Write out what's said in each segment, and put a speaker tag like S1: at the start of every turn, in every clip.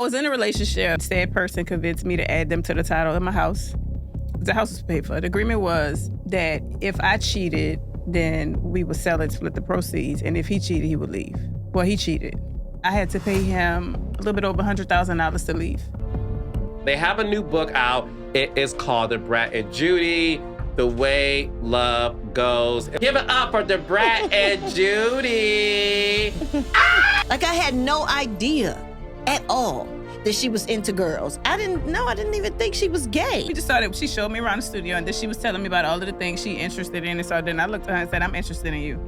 S1: I was in a relationship. Said person convinced me to add them to the title of my house. The house was paid for. The agreement was that if I cheated, then we would sell it, split the proceeds, and if he cheated, he would leave. Well, he cheated. I had to pay him a little bit over $100,000 to leave.
S2: They have a new book out. It is called The Brat and Judy, The Way Love Goes. Give it up for The Brat and Judy.
S3: Like, I had no idea at all that she was into girls. I didn't even think she was gay.
S1: We just started, she showed me around the studio, and then she was telling me about all of the things she interested in, and so then I looked at her and said, I'm interested in you.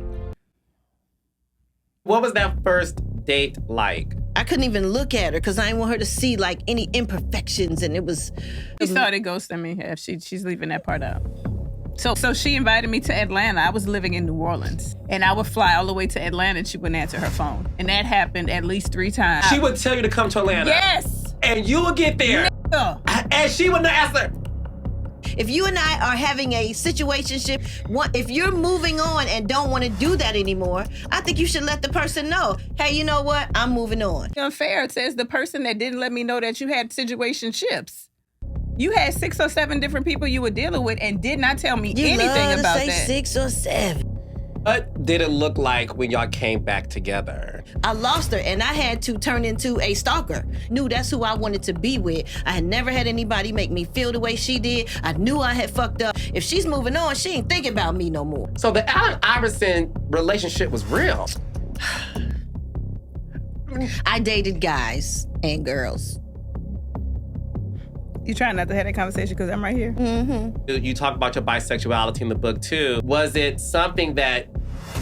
S2: What was that first date like?
S3: I couldn't even look at her because I didn't want her to see like any imperfections, and it was...
S1: She started ghosting me. Yeah, she's leaving that part out. So she invited me to Atlanta. I was living in New Orleans, and I would fly all the way to Atlanta, and she wouldn't answer her phone. And that happened at least 3 times.
S2: She would tell you to come to Atlanta?
S1: Yes!
S2: And you would get there?
S1: Nigga.
S2: And she would not answer?
S3: If you and I are having a situationship, if you're moving on and don't want to do that anymore, I think you should let the person know, hey, you know what? I'm moving on.
S1: Unfair, it says the person that didn't let me know that you had situationships. You had 6 or 7 different people you were dealing with and did not tell me anything about that.
S3: You love to say 6 or 7.
S2: What did it look like when y'all came back together?
S3: I lost her, and I had to turn into a stalker. Knew that's who I wanted to be with. I had never had anybody make me feel the way she did. I knew I had fucked up. If she's moving on, she ain't thinking about me no more.
S2: So the Allen Iverson relationship was real?
S3: I dated guys and girls.
S1: You trying not to have that conversation because I'm right here?
S3: Mm-hmm.
S2: You talk about your bisexuality in the book too. Was it something that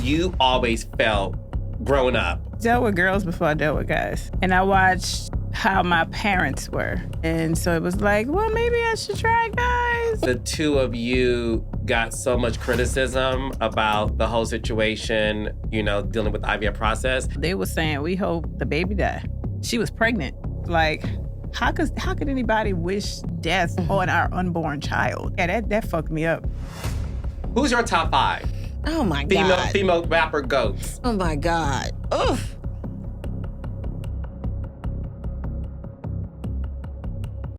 S2: you always felt growing up?
S1: Dealt with girls before I dealt with guys. And I watched how my parents were. And so it was like, well, maybe I should try guys.
S2: The two of you got so much criticism about the whole situation, dealing with the IVF process.
S1: They were saying, we hope the baby die. She was pregnant. Like, how could anybody wish death on our unborn child? Yeah, that fucked me up.
S2: Who's your top 5?
S3: Oh my God.
S2: Female rapper goats.
S3: Oh my God. Oof.